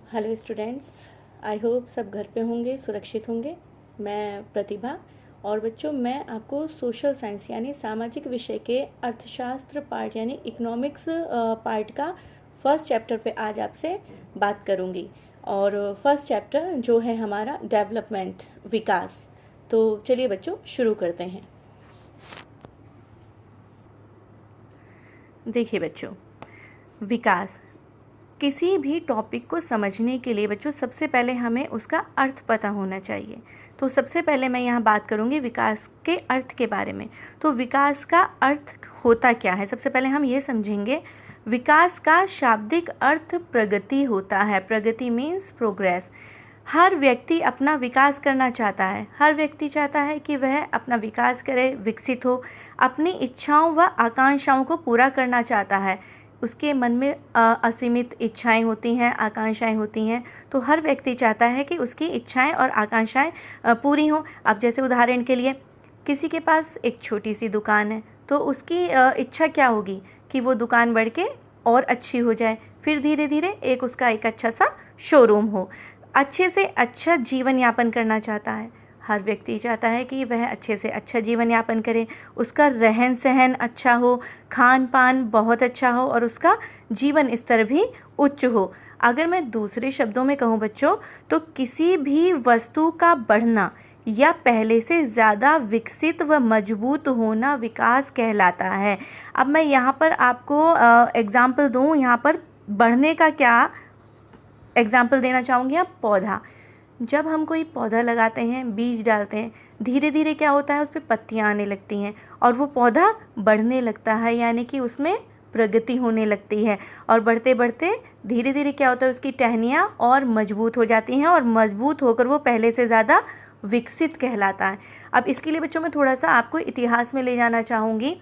Hello students, I hope सब घर पे होंगे, सुरक्षित होंगे। मैं प्रतिभा। और बच्चों, मैं आपको सोशल साइंस यानी सामाजिक विषय के अर्थशास्त्र पार्ट यानी इकोनॉमिक्स पार्ट का फर्स्ट चैप्टर पे आज आपसे बात करूँगी। और फर्स्ट चैप्टर जो है हमारा डेवलपमेंट, विकास। तो चलिए बच्चों, शुरू करते हैं। देखिए बच्चों, विकास किसी भी टॉपिक को समझने के लिए बच्चों सबसे पहले हमें उसका अर्थ पता होना चाहिए। तो सबसे पहले मैं यहाँ बात करूँगी विकास के अर्थ के बारे में। तो विकास का अर्थ होता क्या है, सबसे पहले हम ये समझेंगे। विकास का शाब्दिक अर्थ प्रगति होता है। प्रगति मीन्स प्रोग्रेस। हर व्यक्ति अपना विकास करना चाहता है। हर व्यक्ति चाहता है कि वह अपना विकास करे, विकसित हो, अपनी इच्छाओं व आकांक्षाओं को पूरा करना चाहता है। उसके मन में असीमित इच्छाएं होती हैं, आकांक्षाएं होती हैं। तो हर व्यक्ति चाहता है कि उसकी इच्छाएं और आकांक्षाएं पूरी हों। अब जैसे उदाहरण के लिए किसी के पास एक छोटी सी दुकान है, तो उसकी इच्छा क्या होगी कि वो दुकान बढ़ के और अच्छी हो जाए, फिर धीरे धीरे उसका एक अच्छा सा शोरूम हो। अच्छे से अच्छा जीवन यापन करना चाहता है। हर व्यक्ति चाहता है कि वह अच्छे से अच्छा जीवन यापन करे, उसका रहन सहन अच्छा हो, खान पान बहुत अच्छा हो और उसका जीवन स्तर भी उच्च हो। अगर मैं दूसरे शब्दों में कहूँ बच्चों, तो किसी भी वस्तु का बढ़ना या पहले से ज़्यादा विकसित व मजबूत होना विकास कहलाता है। अब मैं यहाँ पर आपको एग्जाम्पल दूँ। यहाँ पर बढ़ने का क्या एग्जाम्पल देना चाहूँगी। आप पौधा, जब हम कोई पौधा लगाते हैं, बीज डालते हैं, धीरे धीरे क्या होता है, उस पर पत्तियाँ आने लगती हैं और वो पौधा बढ़ने लगता है, यानी कि उसमें प्रगति होने लगती है। और बढ़ते बढ़ते धीरे धीरे क्या होता है, उसकी टहनियाँ और मजबूत हो जाती हैं और मजबूत होकर वो पहले से ज़्यादा विकसित कहलाता है। अब इसके लिए बच्चों मैं थोड़ा सा आपको इतिहास में ले जाना चाहूँगी।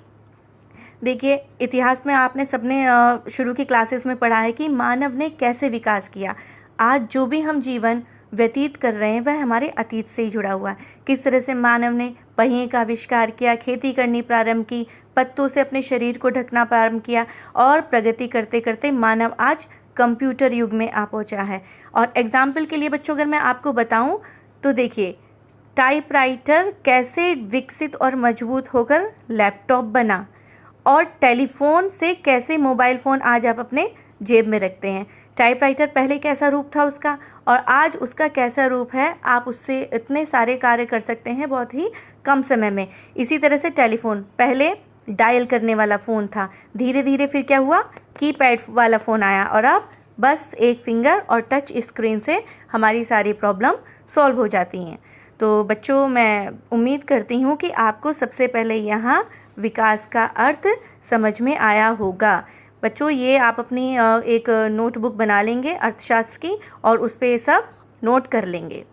देखिए, इतिहास में आपने सबने शुरू की क्लासेस में पढ़ा है कि मानव ने कैसे विकास किया। आज जो भी हम जीवन व्यतीत कर रहे हैं वह हमारे अतीत से ही जुड़ा हुआ है। किस तरह से मानव ने पहिए का आविष्कार किया, खेती करनी प्रारंभ की, पत्तों से अपने शरीर को ढकना प्रारंभ किया और प्रगति करते करते मानव आज कंप्यूटर युग में आ पहुंचा है। और एग्जाम्पल के लिए बच्चों अगर मैं आपको बताऊं तो देखिए, टाइपराइटर कैसे विकसित और मजबूत होकर लैपटॉप बना और टेलीफोन से कैसे मोबाइल फ़ोन आज आप अपने जेब में रखते हैं। टाइपराइटर पहले कैसा रूप था उसका और आज उसका कैसा रूप है, आप उससे इतने सारे कार्य कर सकते हैं बहुत ही कम समय में। इसी तरह से टेलीफोन पहले डायल करने वाला फ़ोन था, धीरे धीरे फिर क्या हुआ, कीपैड वाला फ़ोन आया और अब बस एक फिंगर और टच स्क्रीन से हमारी सारी प्रॉब्लम सॉल्व हो जाती हैं। तो बच्चों, मैं उम्मीद करती हूँ कि आपको सबसे पहले यहाँ विकास का अर्थ समझ में आया होगा। बच्चों, ये आप अपनी एक नोटबुक बना लेंगे अर्थशास्त्र की और उस पर सब नोट कर लेंगे।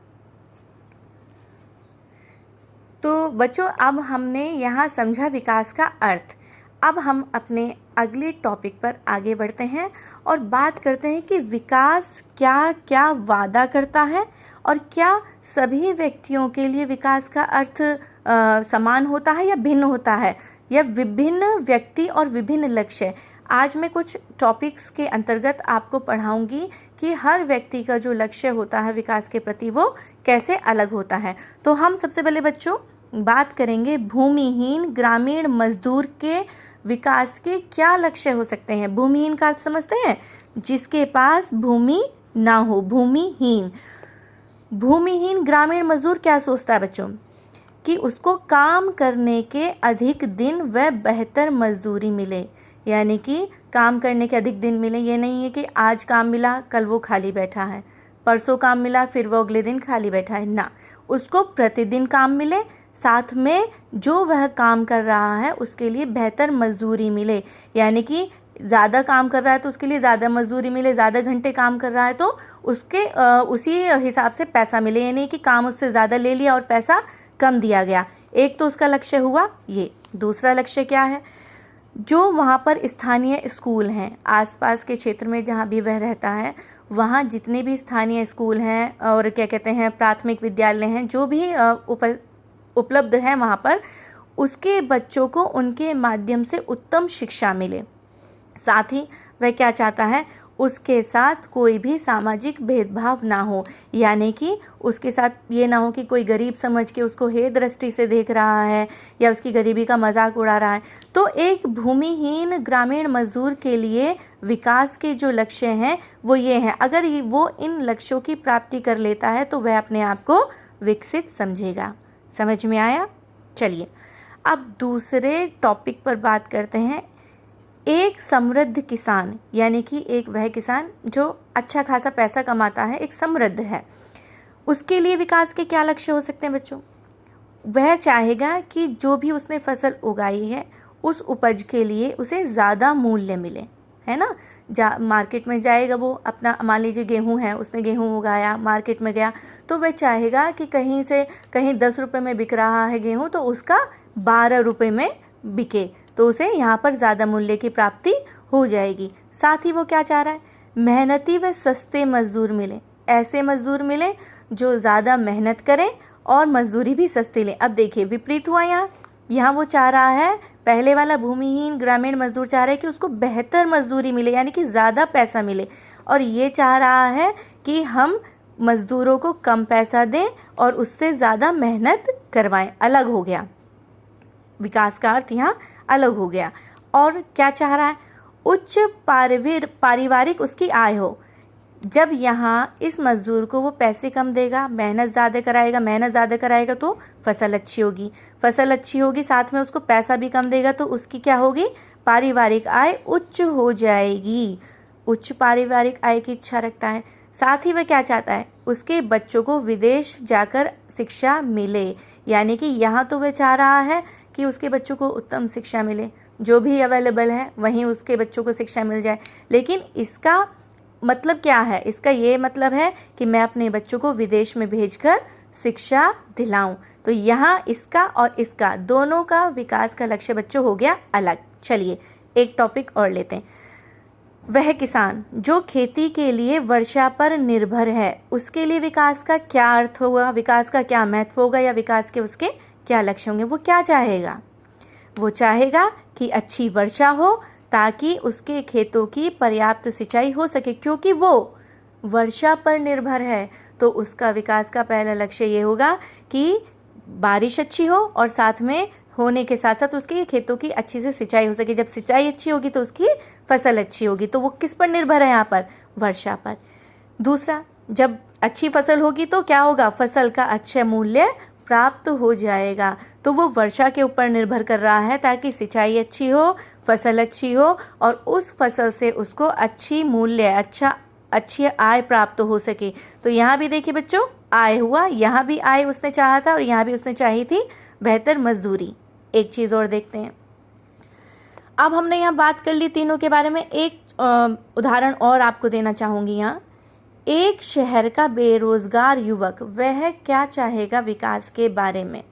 तो बच्चों, अब हमने यहाँ समझा विकास का अर्थ। अब हम अपने अगले टॉपिक पर आगे बढ़ते हैं और बात करते हैं कि विकास क्या क्या वादा करता है और क्या सभी व्यक्तियों के लिए विकास का अर्थ समान होता है या भिन्न होता है, या विभिन्न व्यक्ति और विभिन्न लक्ष्य। आज मैं कुछ टॉपिक्स के अंतर्गत आपको पढ़ाऊंगी कि हर व्यक्ति का जो लक्ष्य होता है विकास के प्रति वो कैसे अलग होता है। तो हम सबसे पहले बच्चों बात करेंगे भूमिहीन ग्रामीण मजदूर के विकास के क्या लक्ष्य हो सकते हैं। भूमिहीन का अर्थ समझते हैं, जिसके पास भूमि ना हो, भूमिहीन। भूमिहीन ग्रामीण मजदूर क्या सोचता है बच्चों, कि उसको काम करने के अधिक दिन व बेहतर मजदूरी मिले, यानी कि काम करने के अधिक दिन मिले। ये नहीं है कि आज काम मिला कल वो खाली बैठा है, परसों काम मिला फिर वो अगले दिन खाली बैठा है, ना, उसको प्रतिदिन काम मिले, साथ में जो वह काम कर रहा है उसके लिए बेहतर मजदूरी मिले। यानी कि ज़्यादा काम कर रहा है तो उसके लिए ज़्यादा मजदूरी मिले, ज़्यादा घंटे काम कर रहा है तो उसके उसी हिसाब से पैसा मिले। यानी कि काम उससे ज़्यादा ले लिया और पैसा कम दिया गया। एक तो उसका लक्ष्य हुआ ये। दूसरा लक्ष्य क्या है, जो वहाँ पर स्थानीय स्कूल हैं, आसपास के क्षेत्र में जहाँ भी वह रहता है, वहाँ जितने भी स्थानीय स्कूल हैं और क्या कहते हैं प्राथमिक विद्यालय हैं, जो भी उपलब्ध हैं वहाँ पर, उसके बच्चों को उनके माध्यम से उत्तम शिक्षा मिले। साथ ही वह क्या चाहता है, उसके साथ कोई भी सामाजिक भेदभाव ना हो, यानी कि उसके साथ ये ना हो कि कोई गरीब समझ के उसको हे दृष्टि से देख रहा है या उसकी गरीबी का मजाक उड़ा रहा है। तो एक भूमिहीन ग्रामीण मजदूर के लिए विकास के जो लक्ष्य हैं वो ये हैं। अगर वो इन लक्ष्यों की प्राप्ति कर लेता है तो वह अपने आप को विकसित समझेगा। समझ में आया? चलिए अब दूसरे टॉपिक पर बात करते हैं। एक समृद्ध किसान, यानी कि एक वह किसान जो अच्छा खासा पैसा कमाता है, एक समृद्ध है, उसके लिए विकास के क्या लक्ष्य हो सकते हैं बच्चों? वह चाहेगा कि जो भी उसने फसल उगाई है उस उपज के लिए उसे ज़्यादा मूल्य मिले, है ना। मार्केट में जाएगा वो, अपना मान लीजिए गेहूँ है, उसने गेहूँ उगाया, मार्केट में गया तो वह चाहेगा कि कहीं से कहीं 10 रुपये में बिक रहा है गेहूँ तो उसका 12 रुपये में बिके, तो उसे यहाँ पर ज़्यादा मूल्य की प्राप्ति हो जाएगी। साथ ही वो क्या चाह रहा है? मेहनती व सस्ते मजदूर मिले, ऐसे मजदूर मिले जो ज़्यादा मेहनत करें और मजदूरी भी सस्ती लें। अब देखिए विपरीत हुआ यहाँ वो चाह रहा है, पहले वाला भूमिहीन ग्रामीण मजदूर चाह रहा है कि उसको बेहतर मजदूरी मिले, यानी कि ज़्यादा पैसा मिले, और ये चाह रहा है कि हम मजदूरों को कम पैसा दें और उससे ज़्यादा मेहनत करवाएं। अलग हो गया, विकास का अर्थ यहाँ अलग हो गया। और क्या चाह रहा है? उच्च पारिवारिक उसकी आय हो। जब यहाँ इस मजदूर को वो पैसे कम देगा, मेहनत ज़्यादा कराएगा तो फसल अच्छी होगी, फसल अच्छी होगी, साथ में उसको पैसा भी कम देगा तो उसकी क्या होगी? पारिवारिक आय उच्च हो जाएगी। उच्च पारिवारिक आय की इच्छा रखता है। साथ ही वह क्या चाहता है? उसके बच्चों को विदेश जाकर शिक्षा मिले, यानी कि यहाँ तो वह चाह रहा है कि उसके बच्चों को उत्तम शिक्षा मिले, जो भी अवेलेबल है वहीं उसके बच्चों को शिक्षा मिल जाए। लेकिन इसका मतलब क्या है? इसका ये मतलब है कि मैं अपने बच्चों को विदेश में भेजकर शिक्षा दिलाऊं। तो यहाँ इसका और इसका दोनों का विकास का लक्ष्य बच्चों हो गया अलग। चलिए एक टॉपिक और लेते हैं। वह किसान जो खेती के लिए वर्षा पर निर्भर है, उसके लिए विकास का क्या अर्थ होगा, विकास का क्या महत्व होगा, या विकास के उसके क्या लक्ष्य होंगे? वो क्या चाहेगा? वो चाहेगा कि अच्छी वर्षा हो ताकि उसके खेतों की पर्याप्त सिंचाई हो सके, क्योंकि वो वर्षा पर निर्भर है। तो उसका विकास का पहला लक्ष्य ये होगा कि बारिश अच्छी हो और साथ में होने के साथ साथ उसके खेतों की अच्छी से सिंचाई हो सके। जब सिंचाई अच्छी होगी तो उसकी फसल अच्छी होगी। तो वो किस पर निर्भर है यहाँ पर? वर्षा पर। दूसरा, जब अच्छी फसल होगी तो क्या होगा? फसल का अच्छा मूल्य प्राप्त हो जाएगा। तो वो वर्षा के ऊपर निर्भर कर रहा है ताकि सिंचाई अच्छी हो, फसल अच्छी हो और उस फसल से उसको अच्छी मूल्य, अच्छी आय प्राप्त हो सके। तो यहाँ भी देखिए बच्चों आय हुआ, यहाँ भी आय उसने चाहा था और यहाँ भी उसने चाही थी बेहतर मजदूरी। एक चीज़ और देखते हैं। अब हमने यहाँ बात कर ली तीनों के बारे में। एक उदाहरण और आपको देना चाहूँगी यहाँ। एक शहर का बेरोजगार युवक, वह क्या चाहेगा विकास के बारे में?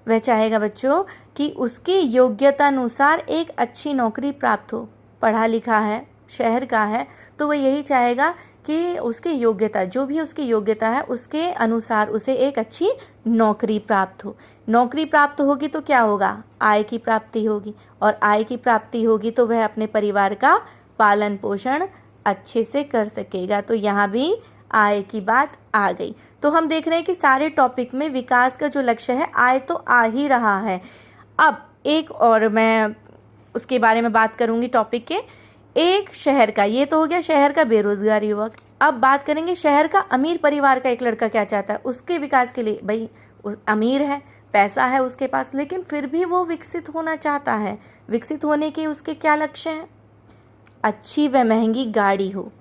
वह चाहेगा बच्चों कि उसकी योग्यता अनुसार एक अच्छी नौकरी प्राप्त हो। पढ़ा लिखा है, शहर का है, तो वह यही चाहेगा कि उसकी योग्यता, जो भी उसकी योग्यता है उसके अनुसार उसे एक अच्छी नौकरी प्राप्त हो। नौकरी प्राप्त होगी तो क्या होगा? आय की प्राप्ति होगी, और आय की प्राप्ति होगी तो वह अपने परिवार का पालन पोषण अच्छे से कर सकेगा। तो यहाँ भी आय की बात आ गई। तो हम देख रहे हैं कि सारे टॉपिक में विकास का जो लक्ष्य है आय तो आ ही रहा है। अब एक और मैं उसके बारे में बात करूँगी टॉपिक के। एक शहर का, ये तो हो गया शहर का बेरोजगार युवक। अब बात करेंगे शहर का अमीर परिवार का एक लड़का क्या चाहता है उसके विकास के लिए। भाई अमीर है, पैसा है उसके पास, लेकिन फिर भी वो विकसित होना चाहता है। विकसित होने के उसके क्या लक्ष्य हैं? अच्छी व महंगी गाड़ी हो,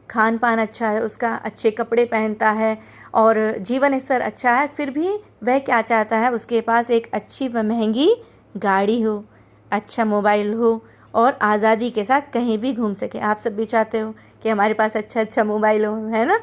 खान पान अच्छा है उसका, अच्छे कपड़े पहनता है और जीवन स्तर अच्छा है, फिर भी वह क्या चाहता है? उसके पास एक अच्छी व महंगी गाड़ी हो, अच्छा मोबाइल हो और आज़ादी के साथ कहीं भी घूम सके। आप सब भी चाहते हो कि हमारे पास अच्छा मोबाइल हो, है ना?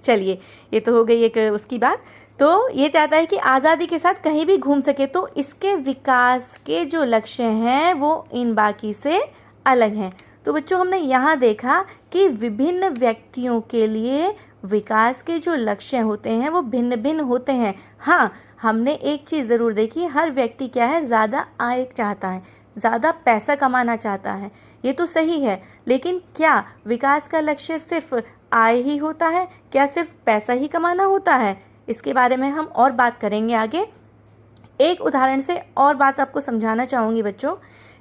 चलिए ये तो हो गई एक उसकी बात। तो ये चाहता है कि आज़ादी के साथ कहीं भी घूम सके। तो इसके विकास के जो लक्ष्य हैं वो इन बाकी से अलग हैं। तो बच्चों हमने यहाँ देखा कि विभिन्न व्यक्तियों के लिए विकास के जो लक्ष्य होते हैं वो भिन्न भिन्न होते हैं। हाँ, हमने एक चीज़ ज़रूर देखी, हर व्यक्ति क्या है? ज़्यादा आय चाहता है, ज़्यादा पैसा कमाना चाहता है। ये तो सही है, लेकिन क्या विकास का लक्ष्य सिर्फ आय ही होता है? क्या सिर्फ पैसा ही कमाना होता है? इसके बारे में हम और बात करेंगे आगे। एक उदाहरण से और बात आपको समझाना चाहूँगी बच्चों।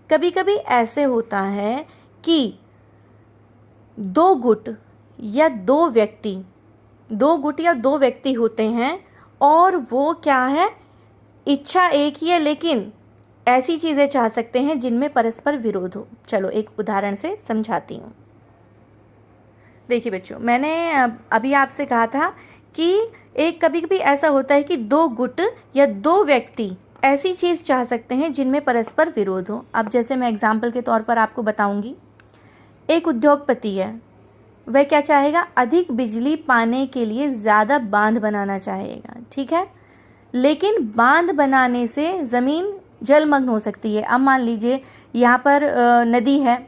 कभी कभी ऐसे होता है कि दो गुट या दो व्यक्ति होते हैं और वो क्या है, इच्छा एक ही है लेकिन ऐसी चीज़ें चाह सकते हैं जिनमें परस्पर विरोध हो। चलो एक उदाहरण से समझाती हूँ। देखिए बच्चों, मैंने अभी आपसे कहा था कि एक कभी कभी ऐसा होता है कि दो गुट या दो व्यक्ति ऐसी चीज़ चाह सकते हैं जिनमें परस्पर विरोध हो। अब जैसे मैं एग्जाम्पल के तौर पर आपको बताऊंगी, एक उद्योगपति है, वह क्या चाहेगा, अधिक बिजली पाने के लिए ज़्यादा बांध बनाना चाहेगा, ठीक है। लेकिन बांध बनाने से ज़मीन जलमग्न हो सकती है। अब मान लीजिए यहाँ पर नदी है,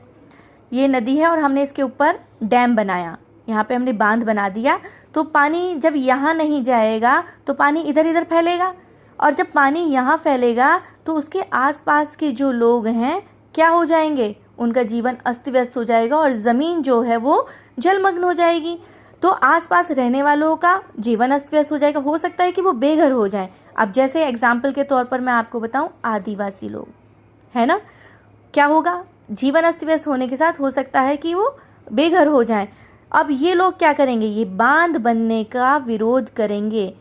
ये नदी है और हमने इसके ऊपर डैम बनाया, यहाँ पे हमने बांध बना दिया, तो पानी जब यहाँ नहीं जाएगा तो पानी इधर इधर फैलेगा, और जब पानी यहाँ फैलेगा तो उसके आसपास के जो लोग हैं क्या हो जाएंगे, उनका जीवन अस्त व्यस्त हो जाएगा और ज़मीन जो है वो जलमग्न हो जाएगी। तो आसपास रहने वालों का जीवन अस्त व्यस्त हो जाएगा, हो सकता है कि वो बेघर हो जाए। अब जैसे एग्जाम्पल के तौर पर मैं आपको बताऊं, आदिवासी लोग है ना, क्या होगा, जीवन अस्त व्यस्त होने के साथ हो सकता है कि वो बेघर हो जाएं। अब ये लोग क्या करेंगे, ये बांध बनने का विरोध करेंगे।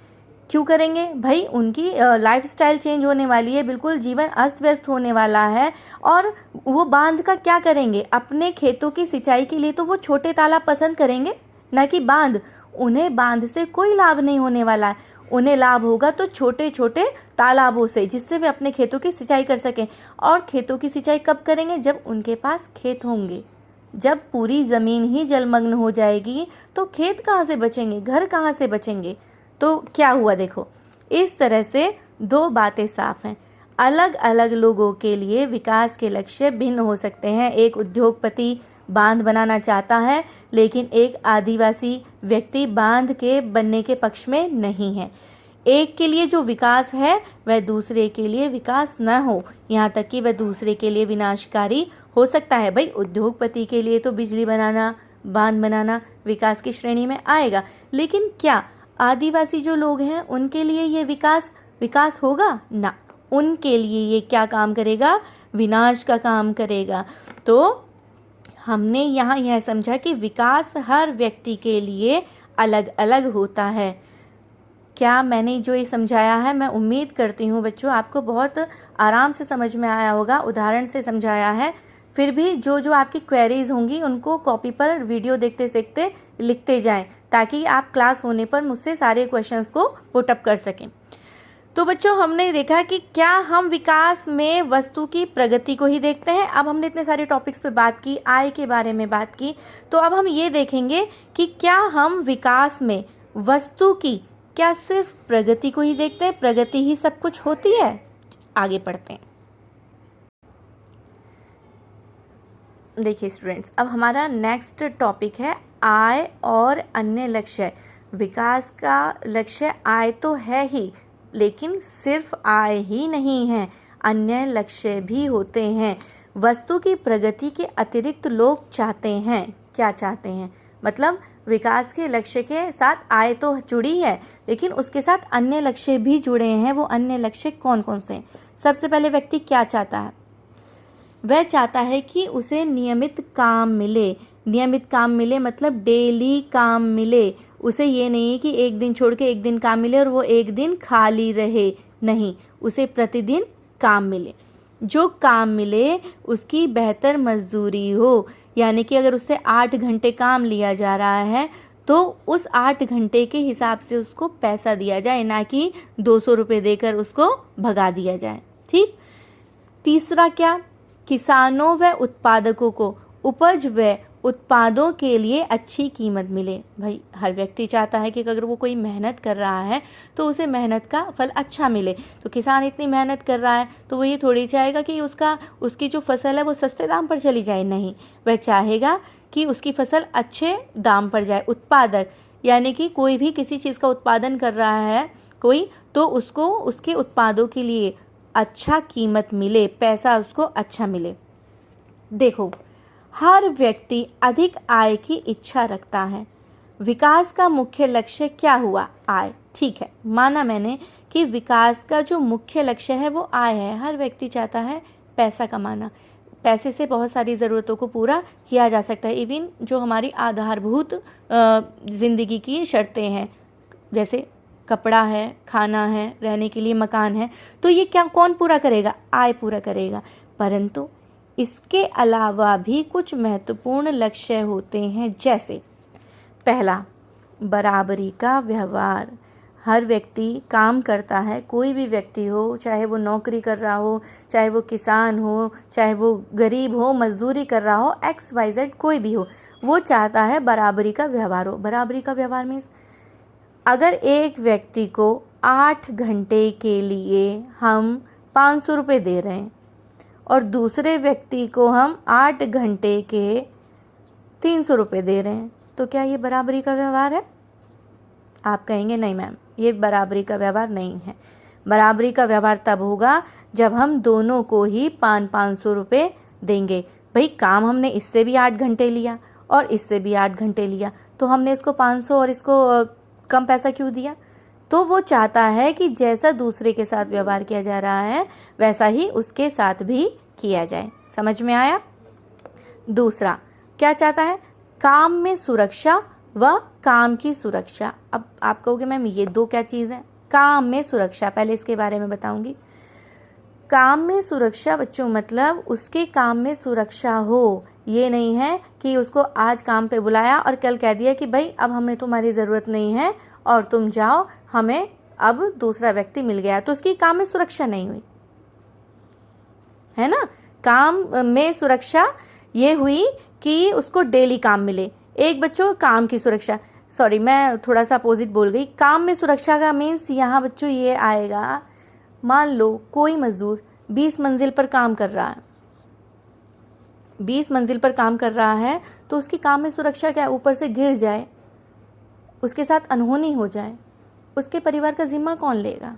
क्यों करेंगे भाई, उनकी लाइफस्टाइल चेंज होने वाली है, बिल्कुल जीवन अस्त व्यस्त होने वाला है, और वो बांध का क्या करेंगे, अपने खेतों की सिंचाई के लिए तो वो छोटे तालाब पसंद करेंगे, ना कि बांध। उन्हें बांध से कोई लाभ नहीं होने वाला है, उन्हें लाभ होगा तो छोटे छोटे तालाबों से, जिससे वे अपने खेतों की सिंचाई कर सकें। और खेतों की सिंचाई कब करेंगे, जब उनके पास खेत होंगे। जब पूरी ज़मीन ही जलमग्न हो जाएगी तो खेत कहाँ से बचेंगे, घर कहाँ से बचेंगे। तो क्या हुआ, देखो इस तरह से दो बातें साफ हैं। अलग अलग लोगों के लिए विकास के लक्ष्य भिन्न हो सकते हैं। एक उद्योगपति बांध बनाना चाहता है, लेकिन एक आदिवासी व्यक्ति बांध के बनने के पक्ष में नहीं है। एक के लिए जो विकास है वह दूसरे के लिए विकास न हो, यहाँ तक कि वह दूसरे के लिए विनाशकारी हो सकता है। भाई उद्योगपति के लिए तो बिजली बनाना, बांध बनाना विकास की श्रेणी में आएगा, लेकिन क्या आदिवासी जो लोग हैं उनके लिए ये विकास होगा ना, उनके लिए ये क्या काम करेगा, विनाश का काम करेगा। तो हमने यहाँ यह समझा कि विकास हर व्यक्ति के लिए अलग अलग होता है। क्या मैंने जो ये समझाया है, मैं उम्मीद करती हूँ बच्चों आपको बहुत आराम से समझ में आया होगा, उदाहरण से समझाया है। फिर भी जो जो आपकी क्वेरीज होंगी उनको कॉपी पर वीडियो देखते देखते लिखते जाएं, ताकि आप क्लास होने पर मुझसे सारे क्वेश्चंस को पुट अप कर सकें। तो बच्चों हमने देखा कि क्या हम विकास में वस्तु की प्रगति को ही देखते हैं। अब हमने इतने सारे टॉपिक्स पे बात की, आय के बारे में बात की, तो अब हम ये देखेंगे कि क्या हम विकास में वस्तु की क्या सिर्फ प्रगति को ही देखते हैं, प्रगति ही सब कुछ होती है। आगे पढ़ते हैं। देखिए स्टूडेंट्स, अब हमारा नेक्स्ट टॉपिक है आय और अन्य लक्ष्य। विकास का लक्ष्य आय तो है ही, लेकिन सिर्फ आय ही नहीं है, अन्य लक्ष्य भी होते हैं। वस्तु की प्रगति के अतिरिक्त लोग चाहते हैं, क्या चाहते हैं, मतलब विकास के लक्ष्य के साथ आय तो जुड़ी है, लेकिन उसके साथ अन्य लक्ष्य भी जुड़े हैं। वो अन्य लक्ष्य कौन कौन से हैं? सबसे पहले व्यक्ति क्या चाहता है, वह चाहता है कि उसे नियमित काम मिले। नियमित काम मिले मतलब डेली काम मिले। उसे ये नहीं है कि एक दिन छोड़ के एक दिन काम मिले और वो एक दिन खाली रहे, नहीं, उसे प्रतिदिन काम मिले। जो काम मिले उसकी बेहतर मजदूरी हो, यानी कि अगर उससे 8 घंटे काम लिया जा रहा है तो उस 8 घंटे के हिसाब से उसको पैसा दिया जाए, ना कि 200 रुपये देकर उसको भगा दिया जाए। ठीक। तीसरा क्या, किसानों व उत्पादकों को उपज व उत्पादों के लिए अच्छी कीमत मिले। भाई हर व्यक्ति चाहता है कि अगर वो कोई मेहनत कर रहा है तो उसे मेहनत का फल अच्छा मिले। तो किसान इतनी मेहनत कर रहा है तो वो ये थोड़ी चाहेगा कि उसकी जो फसल है वो सस्ते दाम पर चली जाए, नहीं, वह चाहेगा कि उसकी फसल अच्छे दाम पर जाए। उत्पादक यानी कि कोई भी किसी चीज़ का उत्पादन कर रहा है कोई, तो उसको उसके उत्पादों के लिए अच्छा कीमत मिले, पैसा उसको अच्छा मिले। देखो हर व्यक्ति अधिक आय की इच्छा रखता है। विकास का मुख्य लक्ष्य क्या हुआ? आय। ठीक है, माना मैंने कि विकास का जो मुख्य लक्ष्य है वो आय है। हर व्यक्ति चाहता है पैसा कमाना। पैसे से बहुत सारी ज़रूरतों को पूरा किया जा सकता है। इवन जो हमारी आधारभूत ज़िंदगी की शर्तें हैं, जैसे कपड़ा है, खाना है, रहने के लिए मकान है, तो ये क्या कौन पूरा करेगा? आय पूरा करेगा। परंतु इसके अलावा भी कुछ महत्वपूर्ण लक्ष्य होते हैं, जैसे पहला, बराबरी का व्यवहार। हर व्यक्ति काम करता है, कोई भी व्यक्ति हो, चाहे वो नौकरी कर रहा हो, चाहे वो किसान हो, चाहे वो गरीब हो, मजदूरी कर रहा हो, XYZ कोई भी हो, वो चाहता है बराबरी का व्यवहार हो। बराबरी का व्यवहार मीन्स अगर एक व्यक्ति को 8 घंटे के लिए हम 500 रुपये दे रहे हैं और दूसरे व्यक्ति को हम 8 घंटे के 300 रुपये दे रहे हैं, तो क्या ये बराबरी का व्यवहार है? आप कहेंगे नहीं मैम, ये बराबरी का व्यवहार नहीं है। बराबरी का व्यवहार तब होगा जब हम दोनों को ही 500 रुपये देंगे। भाई काम हमने इससे भी 8 घंटे लिया और इससे भी 8 घंटे लिया, तो हमने इसको 500 और इसको कम पैसा क्यों दिया? तो वो चाहता है कि जैसा दूसरे के साथ व्यवहार किया जा रहा है वैसा ही उसके साथ भी किया जाए। समझ में आया? दूसरा क्या चाहता है? काम में सुरक्षा व काम की सुरक्षा। अब आप कहोगे मैम ये दो क्या चीज़ है? काम में सुरक्षा, पहले इसके बारे में बताऊंगी। काम में सुरक्षा बच्चों मतलब उसके काम में सुरक्षा हो। ये नहीं है कि उसको आज काम पे बुलाया और कल कह दिया कि भाई अब हमें तुम्हारी ज़रूरत नहीं है और तुम जाओ, हमें अब दूसरा व्यक्ति मिल गया, तो उसकी काम में सुरक्षा नहीं हुई, है ना। काम में सुरक्षा ये हुई कि उसको डेली काम मिले। एक बच्चों काम की सुरक्षा, सॉरी मैं थोड़ा सा अपोजिट बोल गई। काम में सुरक्षा का मीन्स यहाँ बच्चों ये आएगा, मान लो कोई मजदूर 20 मंजिल पर काम कर रहा है, 20 मंजिल पर काम कर रहा है, तो उसकी काम में सुरक्षा क्या है? ऊपर से गिर जाए, उसके साथ अनहोनी हो जाए, उसके परिवार का जिम्मा कौन लेगा?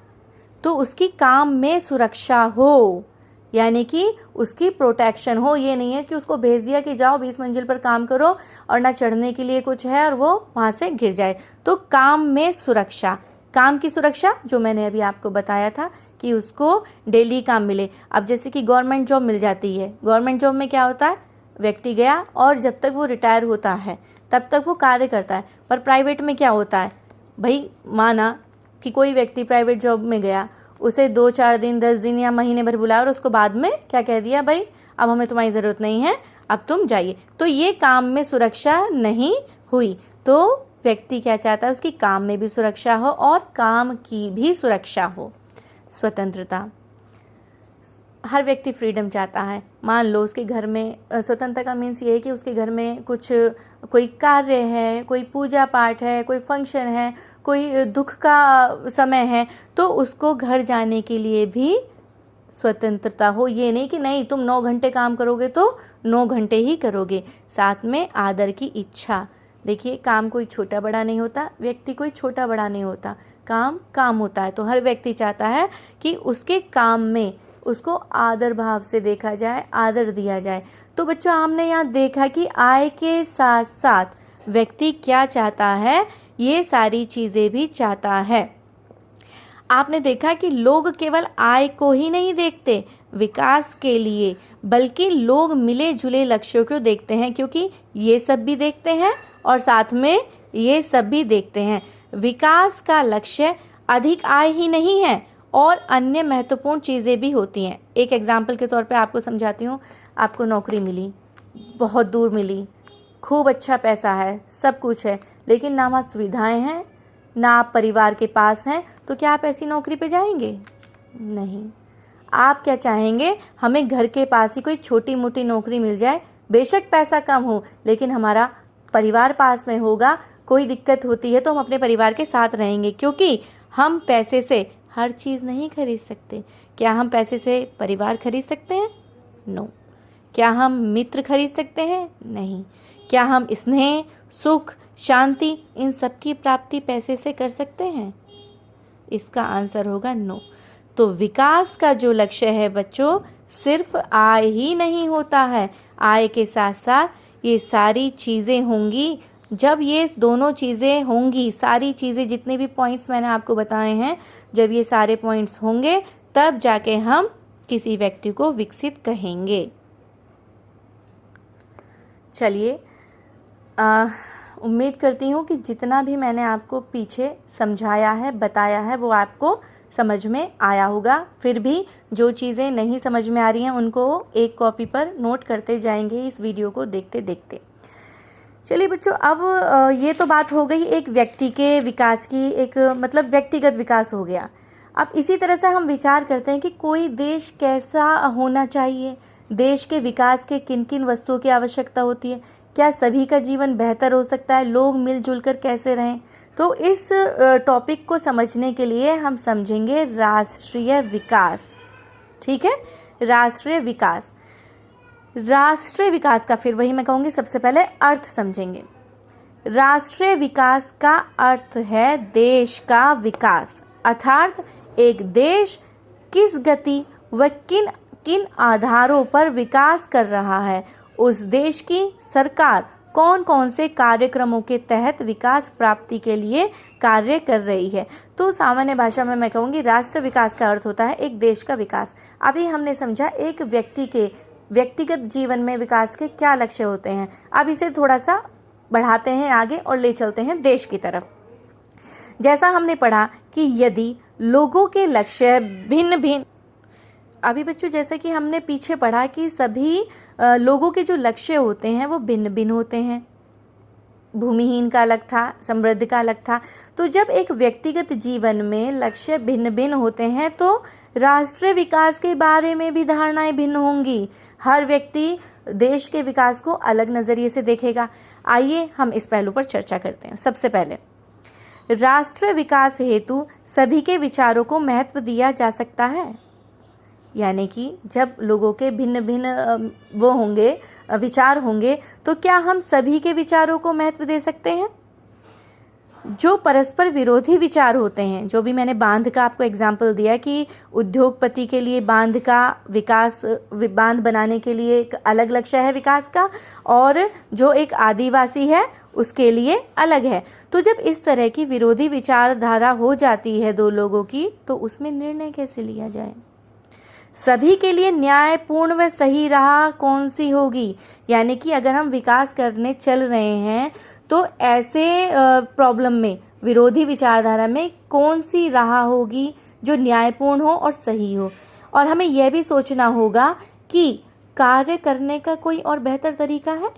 तो उसकी काम में सुरक्षा हो, यानी कि उसकी प्रोटेक्शन हो। ये नहीं है कि उसको भेज दिया कि जाओ 20 मंजिल पर काम करो और ना चढ़ने के लिए कुछ है और वो वहाँ से गिर जाए। तो काम में सुरक्षा, काम की सुरक्षा जो मैंने अभी आपको बताया था कि उसको डेली काम मिले। अब जैसे कि गवर्नमेंट जॉब मिल जाती है, गवर्नमेंट जॉब में क्या होता है? व्यक्ति गया और जब तक वो रिटायर होता है तब तक वो कार्य करता है। पर प्राइवेट में क्या होता है? भाई माना कि कोई व्यक्ति प्राइवेट जॉब में गया, उसे 2-4 दिन 10 दिन या महीने भर बुलाया और उसको बाद में क्या कह दिया, भाई अब हमें तुम्हारी ज़रूरत नहीं है, अब तुम जाइए, तो ये काम में सुरक्षा नहीं हुई। तो व्यक्ति क्या चाहता है? उसकी काम में भी सुरक्षा हो और काम की भी सुरक्षा हो। स्वतंत्रता, हर व्यक्ति फ्रीडम चाहता है। मान लो उसके घर में स्वतंत्रता का मीन्स ये है कि उसके घर में कोई कार्य है, कोई पूजा पाठ है, कोई फंक्शन है, कोई दुख का समय है, तो उसको घर जाने के लिए भी स्वतंत्रता हो। ये नहीं कि नहीं तुम 9 घंटे काम करोगे तो 9 घंटे ही करोगे। साथ में आदर की इच्छा। देखिए काम कोई छोटा बड़ा नहीं होता, व्यक्ति कोई छोटा बड़ा नहीं होता, काम काम होता है। तो हर व्यक्ति चाहता है कि उसके काम में उसको आदर भाव से देखा जाए, आदर दिया जाए। तो बच्चों हमने यहाँ देखा कि आय के साथ साथ व्यक्ति क्या चाहता है, ये सारी चीज़ें भी चाहता है। आपने देखा कि लोग केवल आय को ही नहीं देखते विकास के लिए, बल्कि लोग मिले जुले लक्ष्यों को देखते हैं, क्योंकि ये सब भी देखते हैं और साथ में ये सब भी देखते हैं। विकास का लक्ष्य अधिक आय ही नहीं है और अन्य महत्वपूर्ण चीज़ें भी होती हैं। एक एग्जाम्पल के तौर पे आपको समझाती हूँ। आपको नौकरी मिली, बहुत दूर मिली, खूब अच्छा पैसा है, सब कुछ है, लेकिन ना वहाँ सुविधाएं हैं, ना आप परिवार के पास हैं, तो क्या आप ऐसी नौकरी पे जाएंगे? नहीं। आप क्या चाहेंगे? हमें घर के पास ही कोई छोटी मोटी नौकरी मिल जाए, बेशक पैसा कम हो, लेकिन हमारा परिवार पास में होगा, कोई दिक्कत होती है तो हम अपने परिवार के साथ रहेंगे, क्योंकि हम पैसे से हर चीज़ नहीं खरीद सकते। क्या हम पैसे से परिवार खरीद सकते हैं? नो। क्या हम मित्र खरीद सकते हैं? नहीं। क्या हम स्नेह, सुख, शांति, इन सब की प्राप्ति पैसे से कर सकते हैं? इसका आंसर होगा नो। तो विकास का जो लक्ष्य है बच्चों, सिर्फ आय ही नहीं होता है, आय के साथ साथ ये सारी चीज़ें होंगी। जब ये दोनों चीज़ें होंगी, सारी चीज़ें, जितने भी पॉइंट्स मैंने आपको बताए हैं, जब ये सारे पॉइंट्स होंगे तब जाके हम किसी व्यक्ति को विकसित कहेंगे। चलिए, उम्मीद करती हूँ कि जितना भी मैंने आपको पीछे समझाया है, बताया है, वो आपको समझ में आया होगा। फिर भी जो चीज़ें नहीं समझ में आ रही हैं उनको एक कॉपी पर नोट करते जाएंगे इस वीडियो को देखते देखते। चलिए बच्चों, अब ये तो बात हो गई एक व्यक्ति के विकास की, एक मतलब व्यक्तिगत विकास हो गया। अब इसी तरह से हम विचार करते हैं कि कोई देश कैसा होना चाहिए, देश के विकास के किन किन वस्तुओं की आवश्यकता होती है, क्या सभी का जीवन बेहतर हो सकता है, लोग मिलजुल कर कैसे रहें। तो इस टॉपिक को समझने के लिए हम समझेंगे राष्ट्रीय विकास। ठीक है, राष्ट्रीय विकास। राष्ट्रीय विकास का फिर वही मैं कहूँगी, सबसे पहले अर्थ समझेंगे। राष्ट्रीय विकास का अर्थ है देश का विकास, अर्थात एक देश किस गति व किन किन आधारों पर विकास कर रहा है, उस देश की सरकार कौन कौन से कार्यक्रमों के तहत विकास प्राप्ति के लिए कार्य कर रही है। तो सामान्य भाषा में मैं कहूँगी राष्ट्र विकास का अर्थ होता है एक देश का विकास। अभी हमने समझा एक व्यक्ति के व्यक्तिगत जीवन में विकास के क्या लक्ष्य होते हैं। अब इसे थोड़ा सा बढ़ाते हैं आगे और ले चलते हैं देश की तरफ। जैसा हमने पढ़ा कि यदि लोगों के लक्ष्य भिन्न भिन्न, अभी बच्चों जैसा कि हमने पीछे पढ़ा कि सभी लोगों के जो लक्ष्य होते हैं वो भिन्न भिन्न होते हैं। भूमिहीन का अलग था, समृद्ध का अलग था। तो जब एक व्यक्तिगत जीवन में लक्ष्य भिन्न भिन्न होते हैं तो राष्ट्रीय विकास के बारे में भी धारणाएं भिन्न होंगी। हर व्यक्ति देश के विकास को अलग नज़रिए से देखेगा। आइए हम इस पहलू पर चर्चा करते हैं। सबसे पहले, राष्ट्रीय विकास हेतु सभी के विचारों को महत्व दिया जा सकता है। यानी कि जब लोगों के भिन्न भिन्न वो होंगे, विचार होंगे, तो क्या हम सभी के विचारों को महत्व दे सकते हैं? जो परस्पर विरोधी विचार होते हैं, जो भी मैंने बांध का आपको एग्जाम्पल दिया कि उद्योगपति के लिए बांध का विकास, बांध बनाने के लिए एक अलग लक्ष्य है विकास का, और जो एक आदिवासी है उसके लिए अलग है। तो जब इस तरह की विरोधी विचारधारा हो जाती है दो लोगों की, तो उसमें निर्णय कैसे लिया जाए? सभी के लिए न्यायपूर्ण व सही राह कौन सी होगी? यानी कि अगर हम विकास करने चल रहे हैं तो ऐसे प्रॉब्लम में, विरोधी विचारधारा में कौन सी राह होगी जो न्यायपूर्ण हो और सही हो। और हमें यह भी सोचना होगा कि कार्य करने का कोई और बेहतर तरीका है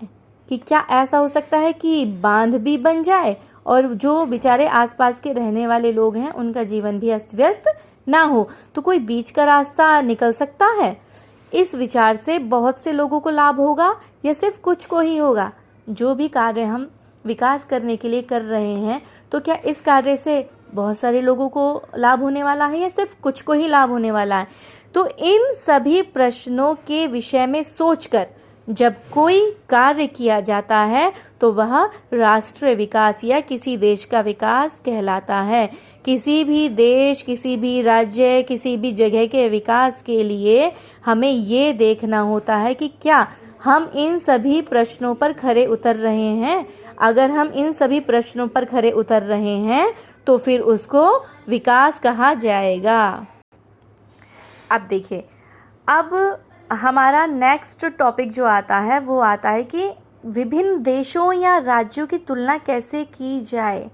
कि क्या ऐसा हो सकता है कि बांध भी बन जाए और जो बेचारे आसपास के रहने वाले लोग हैं उनका जीवन भी अस्त व्यस्त ना हो। तो कोई बीच का रास्ता निकल सकता है। इस विचार से बहुत से लोगों को लाभ होगा या सिर्फ कुछ को ही होगा? जो भी कार्य हम विकास करने के लिए कर रहे हैं, तो क्या इस कार्य से बहुत सारे लोगों को लाभ होने वाला है या सिर्फ कुछ को ही लाभ होने वाला है? तो इन सभी प्रश्नों के विषय में सोचकर जब कोई कार्य किया जाता है तो वह राष्ट्रीय विकास या किसी देश का विकास कहलाता है। किसी भी देश, किसी भी राज्य, किसी भी जगह के विकास के लिए हमें ये देखना होता है कि क्या हम इन सभी प्रश्नों पर खरे उतर रहे हैं। अगर हम इन सभी प्रश्नों पर खरे उतर रहे हैं तो फिर उसको विकास कहा जाएगा। अब देखिए, अब हमारा नेक्स्ट टॉपिक जो आता है वो आता है कि विभिन्न देशों या राज्यों की तुलना कैसे की जाए।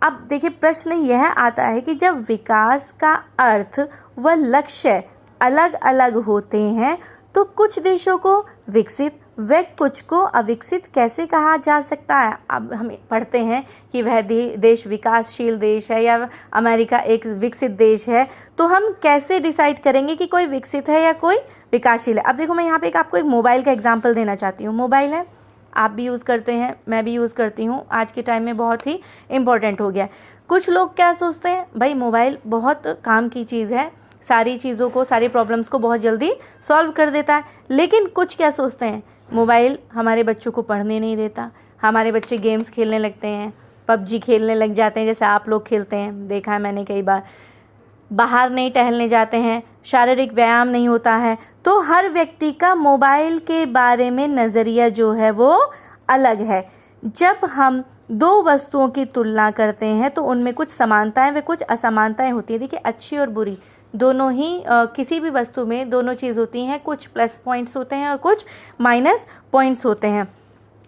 अब देखिए, प्रश्न यह आता है कि जब विकास का अर्थ व लक्ष्य अलग अलग होते हैं तो कुछ देशों को विकसित व कुछ को अविकसित कैसे कहा जा सकता है। अब हम पढ़ते हैं कि वह देश विकासशील देश है या अमेरिका एक विकसित देश है, तो हम कैसे डिसाइड करेंगे कि कोई विकसित है या कोई विकासशील है। अब देखो, मैं यहाँ पे आपको एक मोबाइल का एग्जांपल देना चाहती हूँ। मोबाइल है, आप भी यूज़ करते हैं, मैं भी यूज़ करती हूँ, आज के टाइम में बहुत ही इम्पोर्टेंट हो गया है। कुछ लोग क्या सोचते हैं, भाई मोबाइल बहुत काम की चीज़ है, सारी चीज़ों को, सारी प्रॉब्लम्स को बहुत जल्दी सॉल्व कर देता है। लेकिन कुछ क्या सोचते हैं, मोबाइल हमारे बच्चों को पढ़ने नहीं देता, हमारे बच्चे गेम्स खेलने लगते हैं, पबजी खेलने लग जाते हैं, जैसे आप लोग खेलते हैं, देखा है मैंने कई बार। बाहर नहीं टहलने जाते हैं, शारीरिक व्यायाम नहीं होता है। तो हर व्यक्ति का मोबाइल के बारे में नज़रिया जो है वो अलग है। जब हम दो वस्तुओं की तुलना करते हैं तो उनमें कुछ समानताएं व कुछ असमानताएं होती हैं। देखिए, अच्छी और बुरी दोनों ही किसी भी वस्तु में दोनों चीज़ होती हैं। कुछ प्लस पॉइंट्स होते हैं और कुछ माइनस पॉइंट्स होते हैं।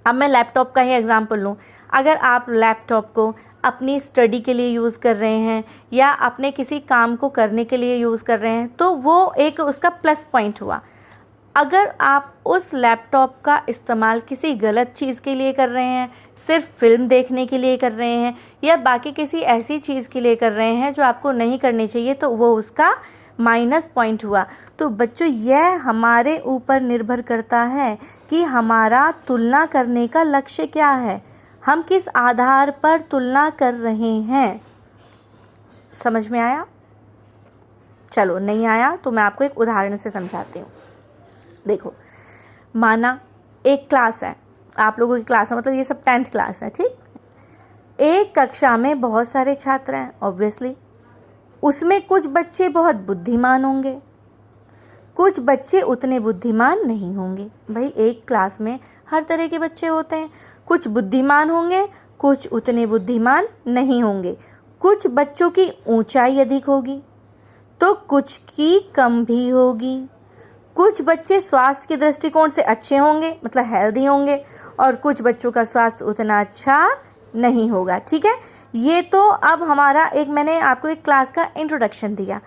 अब मैं लैपटॉप का ही एग्जांपल लूँ। अगर आप लैपटॉप को अपनी स्टडी के लिए यूज़ कर रहे हैं या अपने किसी काम को करने के लिए यूज़ कर रहे हैं तो वो एक उसका प्लस पॉइंट हुआ। अगर आप उस लैपटॉप का इस्तेमाल किसी गलत चीज़ के लिए कर रहे हैं, सिर्फ फिल्म देखने के लिए कर रहे हैं या बाकी किसी ऐसी चीज़ के लिए कर रहे हैं जो आपको नहीं करनी चाहिए, तो वो उसका माइनस पॉइंट हुआ। तो बच्चों, यह हमारे ऊपर निर्भर करता है कि हमारा तुलना करने का लक्ष्य क्या है, हम किस आधार पर तुलना कर रहे हैं। समझ में आया? चलो, नहीं आया तो मैं आपको एक उदाहरण से समझाती हूँ। देखो, माना एक क्लास है, आप लोगों की क्लास है, मतलब ये सब 10th क्लास है, ठीक। एक कक्षा में बहुत सारे छात्र हैं, ऑब्वियसली उसमें कुछ बच्चे बहुत बुद्धिमान होंगे, कुछ बच्चे उतने बुद्धिमान नहीं होंगे। भाई, एक क्लास में हर तरह के बच्चे होते हैं, कुछ बुद्धिमान होंगे, कुछ उतने बुद्धिमान नहीं होंगे। कुछ बच्चों की ऊंचाई अधिक होगी तो कुछ की कम भी होगी। कुछ बच्चे स्वास्थ्य के दृष्टिकोण से अच्छे होंगे, मतलब हेल्दी होंगे, और कुछ बच्चों का स्वास्थ्य उतना अच्छा नहीं होगा। ठीक है, ये तो अब हमारा मैंने आपको एक क्लास का इंट्रोडक्शन दिया।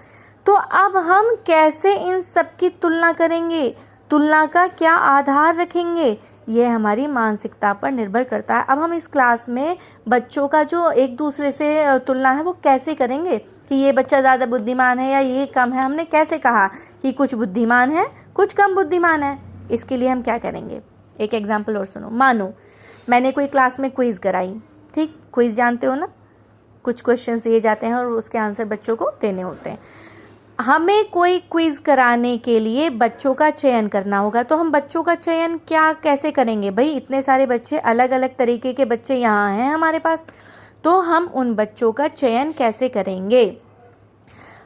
तो अब हम कैसे इन सब की तुलना करेंगे, तुलना का क्या आधार रखेंगे, ये हमारी मानसिकता पर निर्भर करता है। अब हम इस क्लास में बच्चों का जो एक दूसरे से तुलना है वो कैसे करेंगे कि ये बच्चा ज़्यादा बुद्धिमान है या ये कम है। हमने कैसे कहा कि कुछ बुद्धिमान है, कुछ कम बुद्धिमान है। इसके लिए हम क्या करेंगे, एक एग्जाम्पल और सुनो। मानो मैंने कोई क्लास में क्विज़ कराई, ठीक, क्विज़ जानते हो ना, कुछ क्वेश्चंस दिए जाते हैं और उसके आंसर बच्चों को देने होते हैं। हमें कोई क्विज़ कराने के लिए बच्चों का चयन करना होगा, तो हम बच्चों का चयन कैसे करेंगे। भाई, इतने सारे बच्चे, अलग अलग तरीके के बच्चे यहाँ हैं हमारे पास, तो हम उन बच्चों का चयन कैसे करेंगे।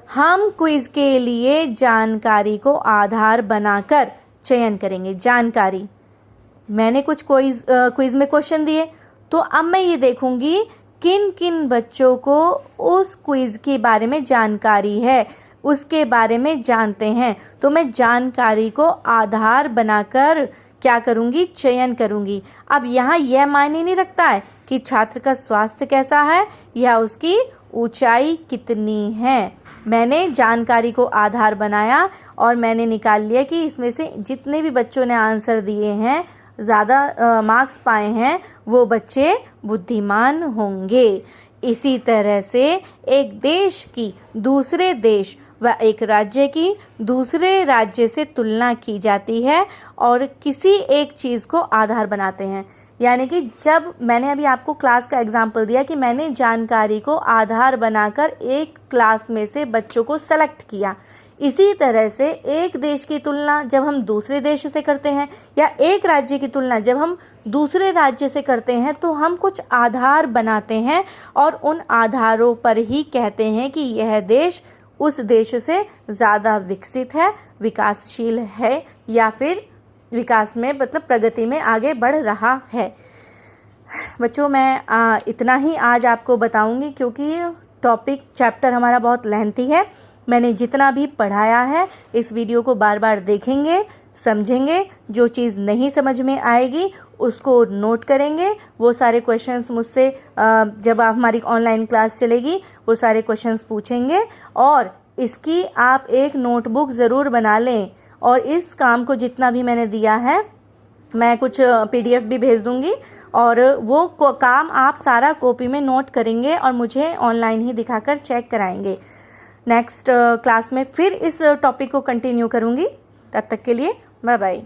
हम क्विज़ के लिए जानकारी को आधार बनाकर चयन करेंगे। जानकारी, मैंने कुछ क्विज़ में क्वेश्चन दिए, तो अब मैं ये देखूंगी किन किन बच्चों को उस क्विज़ के बारे में जानकारी है, उसके बारे में जानते हैं। तो मैं जानकारी को आधार बनाकर क्या करूंगी, चयन करूंगी। अब यहाँ यह मायने नहीं रखता है कि छात्र का स्वास्थ्य कैसा है या उसकी ऊंचाई कितनी है। मैंने जानकारी को आधार बनाया और मैंने निकाल लिया कि इसमें से जितने भी बच्चों ने आंसर दिए हैं, ज़्यादा मार्क्स पाए हैं, वो बच्चे बुद्धिमान होंगे। इसी तरह से एक देश की दूसरे देश व एक राज्य की दूसरे राज्य से तुलना की जाती है और किसी एक चीज़ को आधार बनाते हैं। यानी कि जब मैंने अभी आपको क्लास का एग्जाम्पल दिया कि मैंने जानकारी को आधार बनाकर एक क्लास में से बच्चों को सेलेक्ट किया, इसी तरह से एक देश की तुलना जब हम दूसरे देश से करते हैं या एक राज्य की तुलना जब हम दूसरे राज्य से करते हैं तो हम कुछ आधार बनाते हैं और उन आधारों पर ही कहते हैं कि यह देश उस देश से ज़्यादा विकसित है, विकासशील है या फिर विकास में मतलब प्रगति में आगे बढ़ रहा है। बच्चों, मैं इतना ही आज आपको बताऊंगी क्योंकि टॉपिक चैप्टर हमारा बहुत लेंथी है। मैंने जितना भी पढ़ाया है इस वीडियो को बार बार देखेंगे, समझेंगे, जो चीज़ नहीं समझ में आएगी उसको नोट करेंगे। वो सारे क्वेश्चंस मुझसे जब आप हमारी ऑनलाइन क्लास चलेगी वो सारे क्वेश्चंस पूछेंगे और इसकी आप एक नोटबुक ज़रूर बना लें। और इस काम को जितना भी मैंने दिया है मैं कुछ PDF भी भेज दूंगी और वो काम आप सारा कॉपी में नोट करेंगे और मुझे ऑनलाइन ही दिखाकर चेक कराएंगे। नेक्स्ट क्लास में फिर इस टॉपिक को कंटिन्यू करूंगी। तब तक के लिए बाय बाय।